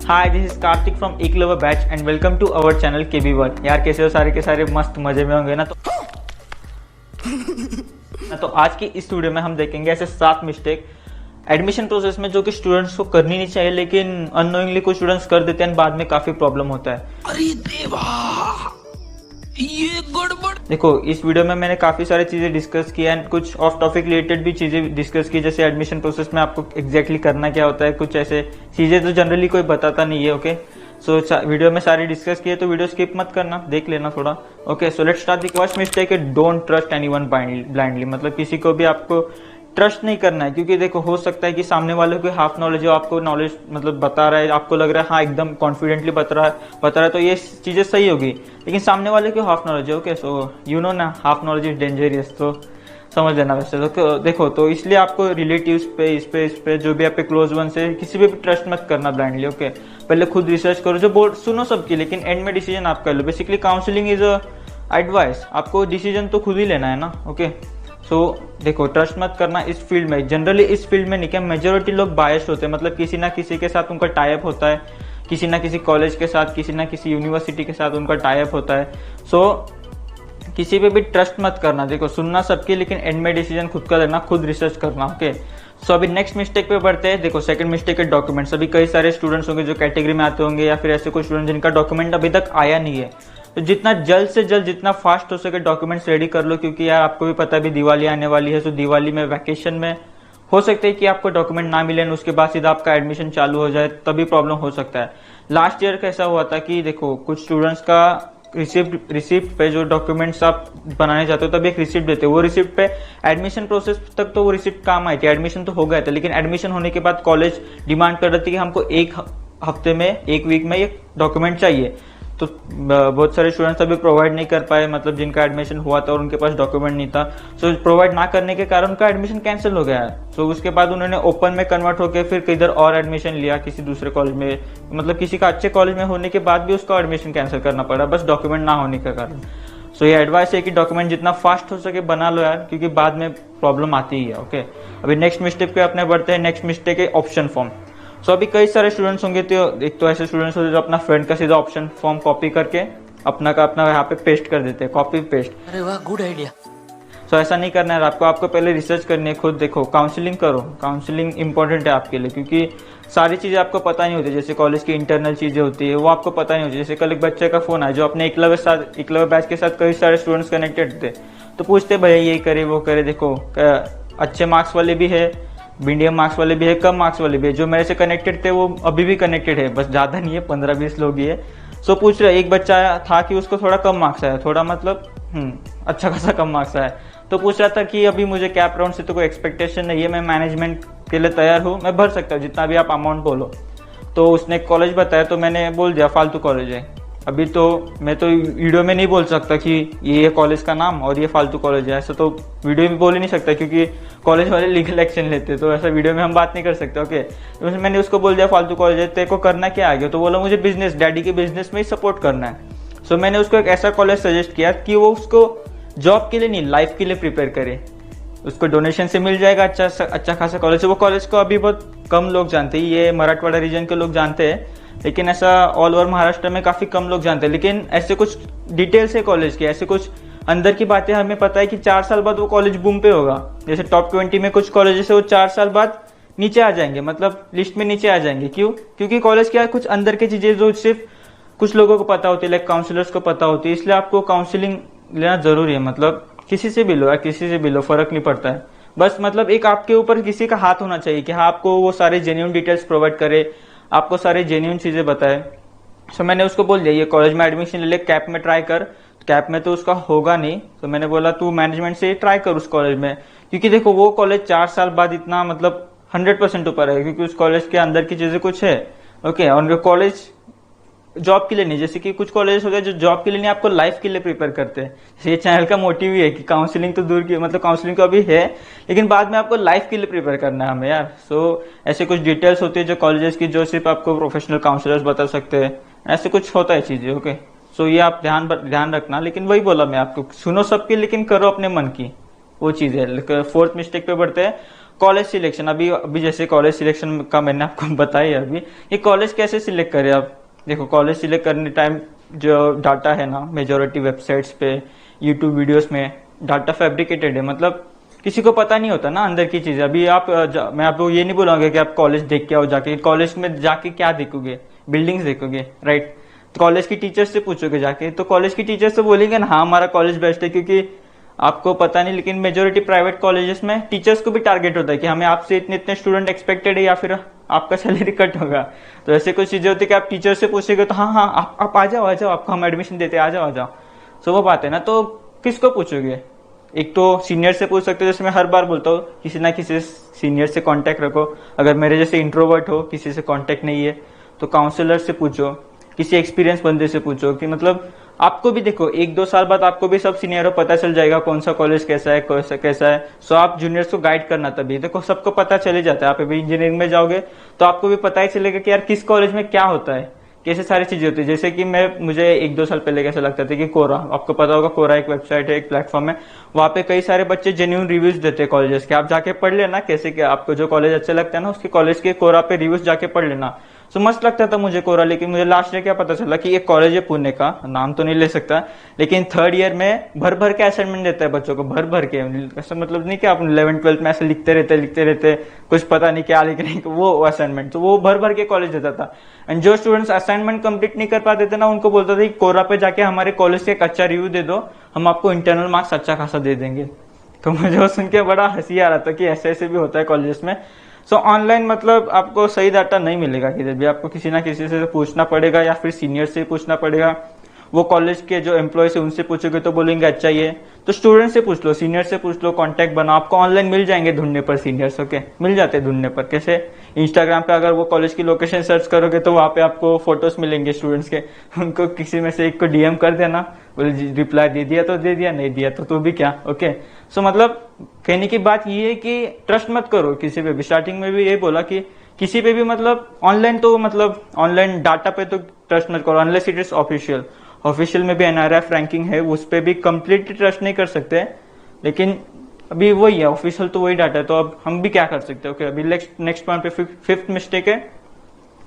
Hi this is Kartik from Eklavya batch and welcome to our channel KB world. यार कैसे हो सारे के सारे, मस्त मजे में होंगे ना। तो आज की इस वीडियो में हम देखेंगे ऐसे 7 मिस्टेक एडमिशन प्रोसेस में जो कि स्टूडेंट्स को करनी नहीं चाहिए, लेकिन अननोइंगली कुछ स्टूडेंट्स कर देते हैं, बाद में काफी प्रॉब्लम होता है। अरे देवा, ये गड़बड़। देखो, इस वीडियो में मैंने काफी सारी चीजें डिस्कस की एंड कुछ ऑफ टॉपिक रिलेटेड भी चीजें डिस्कस की, जैसे एडमिशन प्रोसेस में आपको एग्जैक्टली करना क्या होता है, कुछ ऐसे चीजें तो जनरली कोई बताता नहीं है। ओके, सो वीडियो में सारी डिस्कस की है, तो वीडियो स्किप मत करना, देख लेना थोड़ा। Okay, so let's start. The first mistake है डोंट ट्रस्ट एनीवन ब्लाइंडली। मतलब किसी को भी आपको ट्रस्ट नहीं करना है, क्योंकि देखो हो सकता है कि सामने वाले को हाफ नॉलेज हो, आपको नॉलेज मतलब बता रहा है, आपको लग रहा है हाँ एकदम कॉन्फिडेंटली बता रहा है तो ये चीजें सही होगी, लेकिन सामने वाले को हाफ नॉलेज है। ओके, सो यू नो ना, हाफ नॉलेज इज डेंजरियस, तो समझ लेना वैसे तो। देखो, तो इसलिए आपको रिलेटिव्स पे इस पे जो भी आपके क्लोज वन से किसी पे भी ट्रस्ट मत करना ब्लाइंडली। ओके, पहले खुद रिसर्च करो, जो बोर्ड सुनो सबकी, लेकिन एंड में डिसीजन आप कर लो। बेसिकली काउंसलिंग इज एडवाइस, आपको डिसीजन तो खुद ही लेना है ना। ओके, सो देखो, ट्रस्ट मत करना इस फील्ड में, जनरली इस फील्ड में नहीं, क्या मेजोरिटी लोग बायस्ड होते हैं, मतलब किसी ना किसी के साथ उनका टाई अप होता है, किसी ना किसी कॉलेज के साथ, किसी ना किसी यूनिवर्सिटी के साथ उनका टाई अप होता है। सो किसी पे भी ट्रस्ट मत करना। देखो, सुनना सबकी, लेकिन एंड में डिसीजन खुद का लेना, खुद रिसर्च करना। ओके, सो अभी नेक्स्ट मिस्टेक पे बढ़ते हैं। देखो, सेकंड मिस्टेक है डॉक्यूमेंट्स। अभी कई सारे स्टूडेंट्स होंगे जो कैटेगरी में आते होंगे, या फिर ऐसे कुछ स्टूडेंट जिनका डॉक्यूमेंट अभी तक आया नहीं है, तो जितना जल्द से जल्द, जितना फास्ट हो सके डॉक्यूमेंट्स रेडी कर लो, क्योंकि यार आपको भी पता है भी दिवाली आने वाली है। तो दिवाली में वैकेशन में हो सकता है कि आपको डॉक्यूमेंट ना मिले, उसके बाद सीधा आपका एडमिशन चालू हो जाए, तभी प्रॉब्लम हो सकता है। लास्ट ईयर कैसा हुआ था कि देखो, कुछ स्टूडेंट्स का रिसिप्ट पे जो डॉक्यूमेंट्स आप बनाने जाते हो तब एक रिसिप्ट देते हो, वो रिसिप्ट पे एडमिशन प्रोसेस तक तो वो रिसिप्ट काम आई थी, एडमिशन तो हो गया था, लेकिन एडमिशन होने के बाद कॉलेज डिमांड कर रही थी कि हमको एक हफ्ते में, एक वीक में ये डॉक्यूमेंट चाहिए। तो बहुत सारे स्टूडेंट्स अभी प्रोवाइड नहीं कर पाए, मतलब जिनका एडमिशन हुआ था और उनके पास डॉक्यूमेंट नहीं था। सो प्रोवाइड ना करने के कारण उनका एडमिशन कैंसिल हो गया है। सो उसके बाद उन्होंने ओपन में कन्वर्ट होकर फिर किधर और एडमिशन लिया, किसी दूसरे कॉलेज में, मतलब किसी का अच्छे कॉलेज में होने के बाद भी उसका एडमिशन कैंसिल करना पड़ा, बस डॉक्यूमेंट ना होने के कारण। सो ये एडवाइस है कि डॉक्यूमेंट जितना फास्ट हो सके बना लो यार, क्योंकि बाद में प्रॉब्लम आती ही है। ओके, अभी नेक्स्ट मिस्टेक पे अपने बढ़ते हैं। नेक्स्ट मिस्टेक है ऑप्शन फॉर्म। सो अभी कई सारे स्टूडेंट्स होंगे, तो एक तो ऐसे स्टूडेंट्स होते जो अपना फ्रेंड का सीधा ऑप्शन फॉर्म कॉपी करके अपना यहाँ पे पेस्ट कर देते हैं, कॉपी पेस्ट। अरे वाह, गुड आइडिया। सो ऐसा नहीं करना है आपको पहले रिसर्च करनी है खुद। देखो, काउंसलिंग करो, काउंसलिंग इंपॉर्टेंट है आपके लिए, क्योंकि सारी चीजें आपको पता नहीं होती, जैसे कॉलेज की इंटरनल चीजें होती है वो आपको पता नहीं होती। जैसे कल एक बच्चे का फोन आया जो अपने एकलव्य बैच के साथ कई सारे स्टूडेंट्स कनेक्टेड थे, तो पूछते भैया ये करे वो करे। देखो, अच्छे मार्क्स वाले भी है, मीडियम मार्क्स वाले भी है, कम मार्क्स वाले भी है। जो मेरे से कनेक्टेड थे वो अभी भी कनेक्टेड है, बस ज्यादा नहीं है, 15-20 लोग ही है। सो पूछ रहे, एक बच्चा था कि उसको थोड़ा कम मार्क्स आया, थोड़ा मतलब अच्छा खासा कम मार्क्स आया, तो पूछ रहा था कि अभी मुझे कैप राउंड से तो कोई एक्सपेक्टेशन नहीं है, मैं मैनेजमेंट के लिए तैयार हूँ, मैं भर सकता हूँ जितना भी आप अमाउंट बोलो। तो उसने कॉलेज बताया, तो मैंने बोल दिया फालतू कॉलेज है। अभी तो मैं तो वीडियो में नहीं बोल सकता कि ये कॉलेज का नाम और ये फालतू कॉलेज है, ऐसा तो वीडियो में बोल ही नहीं सकता, क्योंकि कॉलेज वाले लीगल एक्शन लेते, तो ऐसा वीडियो में हम बात नहीं कर सकते। ओके, तो मैंने उसको बोल दिया फालतू कॉलेज है, तेरे को करना क्या आगे? तो बोला मुझे बिजनेस, डैडी के बिजनेस में ही सपोर्ट करना है। सो मैंने उसको एक ऐसा कॉलेज सजेस्ट किया कि वो उसको जॉब के लिए नहीं, लाइफ के लिए प्रिपेयर करे। उसको डोनेशन से मिल जाएगा अच्छा खासा कॉलेज है। वो कॉलेज को अभी बहुत कम लोग जानते हैं, ये मराठवाड़ा रीजन के लोग जानते हैं, लेकिन ऐसा ऑल ओवर महाराष्ट्र में काफी कम लोग जानते हैं। लेकिन ऐसे कुछ डिटेल्स है कॉलेज की, ऐसे कुछ अंदर की बातें हमें पता है कि 4 साल बाद वो कॉलेज बूम पे होगा। जैसे टॉप 20 में कुछ कॉलेजेस है, वो 4 साल बाद नीचे आ जाएंगे, मतलब लिस्ट में नीचे आ जाएंगे। क्यों? क्योंकि कॉलेज क्या है, कुछ अंदर की चीजें जो सिर्फ कुछ लोगों को पता होती है, लाइक काउंसलर्स को पता होती है, इसलिए आपको काउंसलिंग लेना जरूरी है। मतलब किसी से भी लो या किसी से भी लो, फर्क नहीं पड़ता है, बस मतलब एक आपके ऊपर किसी का हाथ होना चाहिए कि हाँ आपको वो सारे जेन्युइन डिटेल्स प्रोवाइड करे, आपको सारे जेन्युइन चीजें बताए। सो मैंने उसको बोल दिया ये कॉलेज में एडमिशन ले ले, कैप में ट्राई कर। कैप में तो उसका होगा नहीं, तो मैंने बोला तू मैनेजमेंट से ट्राई कर उस कॉलेज में, क्योंकि देखो वो कॉलेज 4 साल बाद इतना मतलब 100% ऊपर है, क्योंकि उस कॉलेज के अंदर की चीजें कुछ है। ओके, और कॉलेज जॉब के लिए नहीं, जैसे कि कुछ कॉलेज होते हैं जो जॉब के लिए नहीं, आपको लाइफ के लिए प्रिपेयर करते हैं। ये चैनल का मोटिव ही है कि काउंसलिंग तो दूर की, मतलब काउंसलिंग तो अभी है, लेकिन बाद में आपको लाइफ के लिए प्रिपेयर करना है हमें यार। सो ऐसे कुछ डिटेल्स होती है जो कॉलेजेस की, जो सिर्फ आपको प्रोफेशनल काउंसलर्स बता सकते हैं, ऐसे कुछ होता है चीजें। ओके, सो ये आप ध्यान रखना, लेकिन वही बोला मैं आपको, सुनो सबकी लेकिन करो अपने मन की, वो चीज है। 4th मिस्टेक पे बढ़ते हैं। कॉलेज सिलेक्शन, अभी अभी जैसे कॉलेज सिलेक्शन का मैंने आपको बताया अभी, ये कॉलेज कैसे सिलेक्ट करें आप। देखो कॉलेज सिलेक्ट करने टाइम जो डाटा है ना, मेजोरिटी वेबसाइट्स पे, यूट्यूब वीडियोस में डाटा फैब्रिकेटेड है, मतलब किसी को पता नहीं होता ना अंदर की चीजें। अभी आप मैं आपको ये नहीं बोलूंगा कि आप कॉलेज देख के आओ, जाके कॉलेज में जाके क्या देखोगे, बिल्डिंग्स देखोगे, राइट। तो कॉलेज की टीचर्स से पूछोगे जाके, तो कॉलेज की टीचर्स तो बोलेंगे ना हाँ हमारा कॉलेज बेस्ट है, क्योंकि आपको पता नहीं, लेकिन मेजोरिटी प्राइवेट कॉलेजेस में टीचर्स को भी टारगेट होता है कि हमें आपसे इतने इतने स्टूडेंट एक्सपेक्टेड है या फिर आपका सैलरी कट होगा। तो ऐसे कुछ चीजें होती है कि आप टीचर से पूछेंगे तो हाँ हाँ आप आ जाओ आपको हम एडमिशन देते, आ जाओ। सो वो बात है ना, तो किसको पूछोगे। एक तो सीनियर से पूछ सकते हो, जैसे मैं हर बार बोलता हूँ किसी ना किसी सीनियर से कांटेक्ट रखो। अगर मेरे जैसे इंट्रोवर्ट हो, किसी से कांटेक्ट नहीं है, तो काउंसलर से पूछो, किसी एक्सपीरियंस बंदे से पूछो, कि मतलब आपको भी देखो 1-2 साल बाद आपको भी सब सीनियरों पता चल जाएगा कौन सा कॉलेज कैसा है, कैसा है। सो आप जूनियर्स को गाइड करना, तभी देखो सबको पता चल ही जाता है। आप अभी इंजीनियरिंग में जाओगे तो आपको भी पता ही चलेगा कि यार किस कॉलेज में क्या होता है, कैसे सारी चीजें होती है। जैसे कि मुझे 1-2 साल पहले कैसा लगता था कि कोरा, आपको पता होगा कोरा एक वेबसाइट है, एक प्लेटफॉर्म है, वहां पे कई सारे बच्चे जेन्युइन रिव्यूज देते हैं कॉलेजेस के। आप जाके पढ़ लेना कैसे, क्या आपको जो कॉलेज अच्छा लगता है ना उसके कॉलेज के कोरा पे रिव्यूज जाके पढ़ लेना। सो मस्त लगता था मुझे कोरा, लेकिन मुझे लास्ट ईयर क्या पता चला कि एक कॉलेज है पुणे का, नाम तो नहीं ले सकता, लेकिन 3rd ईयर में भर भर के असाइनमेंट देता है बच्चों को, भर भर के। ऐसा मतलब नहीं कि आप 11th-12th में ऐसे लिखते रहते कुछ पता नहीं क्या लिख रहे, वो असाइनमेंट तो वो भर भर के कॉलेज देता था। एंड जो स्टूडेंट्स असाइनमेंट कंप्लीट नहीं कर पाते थे ना, उनको बोलता था कि कोरा पे जाके हमारे कॉलेज से एक अच्छा रिव्यू दे दो, हम आपको इंटरनल मार्क्स अच्छा खासा दे देंगे। तो मुझे वो सुन के बड़ा हंसी आ रहा था कि ऐसे ऐसे भी होता है कॉलेजेस में। सो ऑनलाइन मतलब आपको सही डाटा नहीं मिलेगा किधर भी, आपको किसी ना किसी से पूछना पड़ेगा या फिर सीनियर से पूछना पड़ेगा। वो कॉलेज के जो एम्प्लॉयज है उनसे पूछोगे तो बोलेंगे अच्छा ये, तो स्टूडेंट से पूछ लो, सीनियर से पूछ लो, कांटेक्ट बनाओ, आपको ऑनलाइन मिल जाएंगे ढूंढने पर सीनियर्स। ओके, मिल जाते हैं ढूंढने पर। कैसे, इंस्टाग्राम पे अगर वो कॉलेज की लोकेशन सर्च करोगे तो वहां पे आपको फोटोज मिलेंगे स्टूडेंट्स के, उनको किसी में से एक को डीएम कर देना, बोले रिप्लाई दे दिया तो दे दिया, नहीं दिया तो भी क्या। ओके, सो मतलब कहने की बात ये है कि ट्रस्ट मत करो किसी पे भी। स्टार्टिंग में भी ये बोला कि किसी पे भी मतलब ऑनलाइन, तो मतलब ऑनलाइन डाटा पे तो ट्रस्ट मत करो अनलेस इट इज ऑफिशियल में भी एनआरएफ रैंकिंग है, उस पर भी कंप्लीटली ट्रस्ट नहीं कर सकते। लेकिन अभी वही है, ऑफिशियल तो वही डाटा है, तो अब हम भी क्या कर सकते हैं। ओके, अभी नेक्स्ट पॉइंट पे 5th मिस्टेक है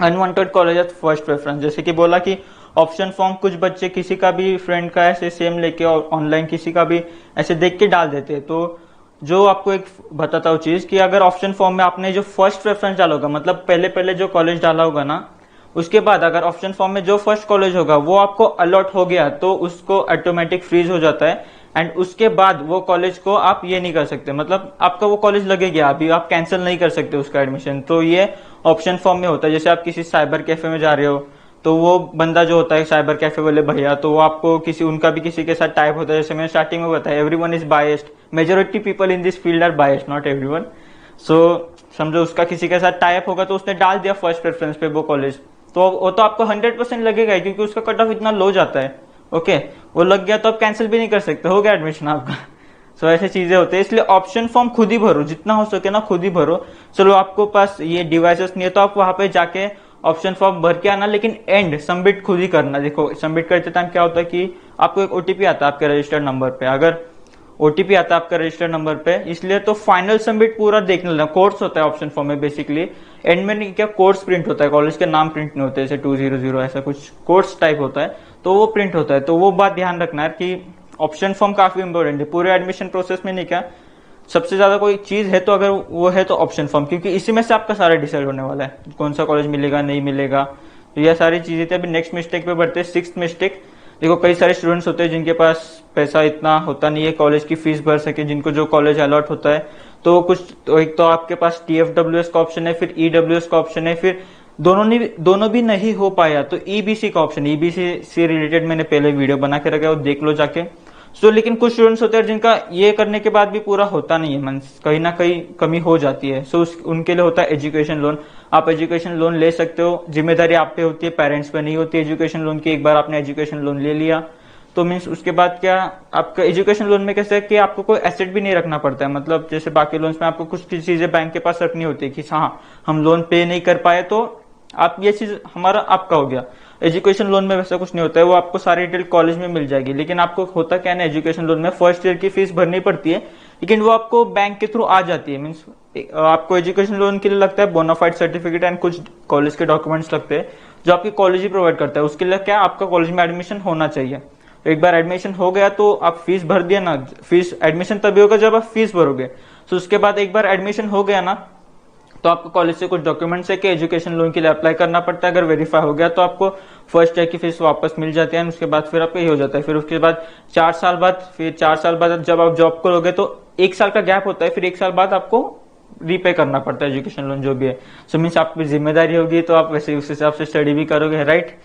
unwanted college at first preference. जैसे कि बोला कि ऑप्शन फॉर्म कुछ बच्चे किसी का भी फ्रेंड का ऐसे सेम लेके और ऑनलाइन किसी का भी ऐसे देख के डाल देते हैं। तो जो आपको एक बताता हूँ चीज कि अगर ऑप्शन फॉर्म में आपने जो फर्स्ट प्रेफरेंस डाला होगा, मतलब पहले जो कॉलेज डाला होगा ना, उसके बाद अगर ऑप्शन फॉर्म में जो फर्स्ट कॉलेज होगा वो आपको अलॉट हो गया तो उसको ऑटोमेटिक फ्रीज हो जाता है। एंड उसके बाद वो कॉलेज को आप ये नहीं कर सकते, मतलब आपका वो कॉलेज लगे गया, अभी आप कैंसिल नहीं कर सकते उसका एडमिशन। तो ये ऑप्शन फॉर्म में होता है। जैसे आप किसी साइबर कैफे में जा रहे हो तो वो बंदा जो होता है साइबर कैफे वाले भैया, तो वो आपको उनका भी किसी के साथ टाइप होता है। जैसे मैंने स्टार्टिंग में बताया, everyone is biased, majority people in this field are biased, not everyone. So समझो उसका किसी के साथ टाइप होगा तो उसने डाल दिया फर्स्ट प्रेफरेंस पे वो कॉलेज, तो वो तो आपको 100% लगेगा ही, क्योंकि उसका कट ऑफ इतना लो जाता है। ओके, वो लग गया तो आप कैंसिल भी नहीं कर सकते, हो गया एडमिशन आपका। सो ऐसे चीजें होती है, इसलिए ऑप्शन फॉर्म खुद ही भरो, जितना हो सके ना खुद ही भरो। चलो आपको पास ये डिवाइसेस नहीं है तो आप वहां पे जाके ऑप्शन फॉर्म भर के आना, लेकिन एंड सबमिट खुद ही करना। देखो सबमिट करते टाइम क्या होता है कि आपको एक ओटीपी आता है आपके रजिस्टर्ड नंबर पे, अगर ओटीपी आता है आपका रजिस्टर्ड नंबर पे, इसलिए तो फाइनल सबमिट पूरा देख लेना। कोर्स होता है ऑप्शन फॉर्म में बेसिकली, एंड में नहीं क्या कोर्स प्रिंट होता है, कॉलेज के नाम प्रिंट नहीं होते, जैसे 200 ऐसा कुछ कोर्स टाइप होता है, तो वो प्रिंट होता है। तो वो बात ध्यान रखना है कि ऑप्शन फॉर्म काफी इंपॉर्टेंट है पूरे एडमिशन प्रोसेस में। नहीं क्या सबसे ज्यादा कोई चीज है तो अगर वो है तो ऑप्शन फॉर्म, क्योंकि इसी में से आपका सारा डिसाइड होने वाला है कौन सा कॉलेज मिलेगा नहीं मिलेगा। तो यह सारी चीजें थी। अभी नेक्स्ट मिस्टेक पे बढ़ते हैं, 6th मिस्टेक। देखो कई सारे स्टूडेंट्स होते हैं जिनके पास पैसा इतना होता नहीं है कॉलेज की फीस भर सके, जिनको जो कॉलेज अलॉट होता है, तो कुछ तो एक तो आपके पास TFWS का ऑप्शन है, फिर EWS का ऑप्शन है, फिर दोनों भी नहीं हो पाया तो EBC का ऑप्शन। EBC से रिलेटेड मैंने पहले वीडियो बना के रखा है, वो देख लो जाके। सो लेकिन कुछ स्टूडेंट्स होते हैं जिनका ये करने के बाद भी पूरा होता नहीं है, मन कहीं ना कहीं कमी हो जाती है। सो उनके लिए होता है एजुकेशन लोन। आप एजुकेशन लोन ले सकते हो, जिम्मेदारी आप पे होती है, पेरेंट्स पे नहीं होती एजुकेशन लोन की। एक बार आपने एजुकेशन लोन ले लिया तो मीन्स उसके बाद क्या आपका एजुकेशन लोन में कैसे है कि आपको कोई एसेट भी नहीं रखना पड़ता है। मतलब जैसे बाकी लोन्स में आपको कुछ चीजें बैंक के पास रखनी होती है कि हाँ हम लोन पे नहीं कर पाए तो आप ये चीज हमारा आपका हो गया। एजुकेशन लोन में वैसा कुछ नहीं होता है, वो आपको सारी डिटेल कॉलेज में मिल जाएगी। लेकिन आपको होता क्या है ना, एजुकेशन लोन में फर्स्ट ईयर की फीस भरनी पड़ती है, लेकिन वो आपको बैंक के थ्रू आ जाती है। मीन्स आपको एजुकेशन लोन के लिए लगता है बोनाफाइड सर्टिफिकेट एंड कुछ कॉलेज के डॉक्यूमेंट्स लगते हैं जो आपकी कॉलेज ही प्रोवाइड करता है। उसके लिए क्या, आपका कॉलेज में एडमिशन होना चाहिए। तो एक बार एडमिशन हो गया तो आप फीस भर दिया ना, फीस एडमिशन तभी होगा जब आप फीस भरोगे। तो उसके बाद एक बार एडमिशन हो गया ना, तो आपको कॉलेज से कुछ डॉक्यूमेंट्स है कि एजुकेशन लोन के लिए अप्लाई करना पड़ता है। अगर वेरीफाई हो गया तो आपको फर्स्ट ईयर की फीस वापस मिल जाती है। उसके बाद फिर आपका ये हो जाता है। फिर उसके बाद 4 साल बाद, फिर 4 साल बाद जब आप जॉब करोगे तो 1 साल का गैप होता है, फिर 1 साल बाद आपको रीपे करना पड़ता है एजुकेशन लोन जो भी है। सो मीन्स आपकी जिम्मेदारी होगी तो आप वैसे उस हिसाब से स्टडी भी करोगे, राइट।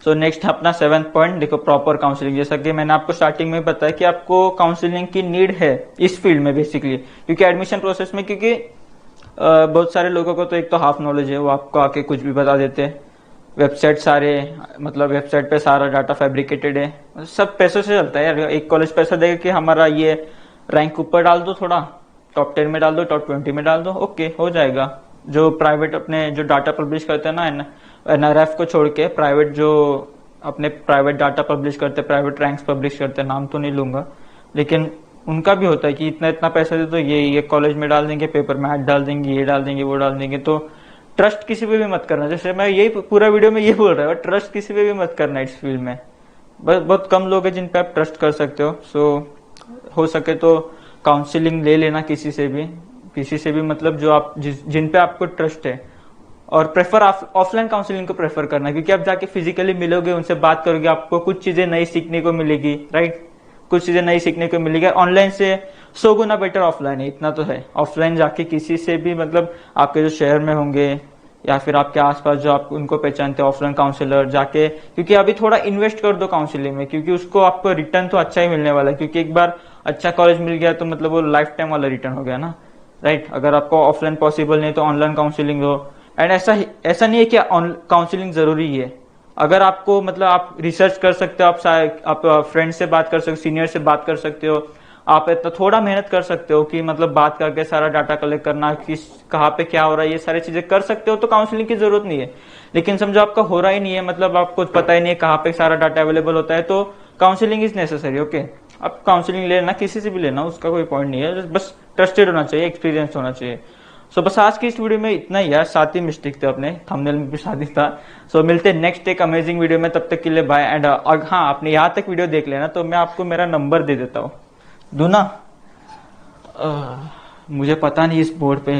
सो नेक्स्ट अपना 7th पॉइंट देखो, प्रॉपर काउंसलिंग। जैसा कि मैंने आपको स्टार्टिंग में बताया कि आपको काउंसलिंग की नीड है इस फील्ड में बेसिकली, क्योंकि एडमिशन प्रोसेस में, क्योंकि बहुत सारे लोगों को तो एक तो हाफ नॉलेज है, वो आपको आके कुछ भी बता देते हैं। वेबसाइट सारे, मतलब वेबसाइट पे सारा डाटा फैब्रिकेटेड है, सब पैसों से चलता है यार। एक कॉलेज पैसा देगा कि हमारा ये रैंक ऊपर डाल दो, थोड़ा टॉप 10 में डाल दो, टॉप 20 में डाल दो, ओके हो जाएगा। जो प्राइवेट अपने जो डाटा पब्लिश करते हैं ना, NRF को छोड़ के प्राइवेट जो अपने प्राइवेट डाटा पब्लिश करते हैं, प्राइवेट रैंक्स पब्लिश करते हैं, नाम तो नहीं लूंगा, लेकिन उनका भी होता है कि इतना इतना पैसा दे तो ये कॉलेज में डाल देंगे, पेपर में ऐड डाल देंगे, ये डाल देंगे, वो डाल देंगे। तो ट्रस्ट किसी पे भी मत करना। जैसे मैं यही पूरा वीडियो में ये बोल रहा हूँ, ट्रस्ट किसी पे भी मत करना इस फील्ड में। बस बहुत कम लोग हैं जिन पे आप ट्रस्ट कर सकते हो। सो हो सके तो काउंसलिंग ले लेना किसी से भी, मतलब जो आप जिन पे आपको ट्रस्ट है। और प्रेफर ऑफलाइन काउंसलिंग को प्रेफर करना, क्योंकि आप जाके फिजिकली मिलोगे, उनसे बात करोगे, आपको कुछ चीजें नई सीखने को मिलेगी, राइट। कुछ चीजें नई सीखने को मिलेगी। ऑनलाइन से 100 गुना बेटर ऑफलाइन है, इतना तो है। ऑफलाइन जाके किसी से भी, मतलब आपके जो शहर में होंगे या फिर आपके आसपास जो आप उनको पहचानते हैं, ऑफलाइन काउंसलर जाके, क्योंकि अभी थोड़ा इन्वेस्ट कर दो काउंसलिंग में, क्योंकि उसको आपको रिटर्न तो अच्छा ही मिलने वाला है। क्योंकि एक बार अच्छा कॉलेज मिल गया तो मतलब वो लाइफ टाइम वाला रिटर्न हो गया ना, राइट। अगर आपको ऑफलाइन पॉसिबल नहीं तो ऑनलाइन काउंसलिंग हो। एंड ऐसा नहीं है कि काउंसलिंग जरूरी है। अगर आपको, मतलब आप रिसर्च कर सकते हो, आप फ्रेंड से बात कर सकते हो, सीनियर से बात कर सकते हो, आप इतना थोड़ा मेहनत कर सकते हो कि मतलब बात करके सारा डाटा कलेक्ट करना, किस कहाँ पे क्या हो रहा है, ये सारी चीजें कर सकते हो, तो काउंसलिंग की जरूरत नहीं है। लेकिन समझो आपका हो रहा ही नहीं है, मतलब आपको पता ही नहीं है कहाँ पे सारा डाटा अवेलेबल होता है, तो काउंसलिंग इज नेसेसरी, ओके। आप काउंसलिंग लेना, किसी से भी लेना, उसका कोई पॉइंट नहीं है, बस ट्रस्टेड होना चाहिए, एक्सपीरियंस होना चाहिए। सो बस आज की इस वीडियो में इतना ही यार, 7 ही मिस्टेक थे अपने, थंबनेल में भी 7 ही था। सो मिलते हैं नेक्स्ट एक अमेजिंग वीडियो में, तब तक के लिए बाय। एंड हाँ, आपने यहाँ तक वीडियो देख लेना तो मैं आपको मेरा नंबर दे देता हूँ, दूं ना? मुझे पता नहीं इस बोर्ड पे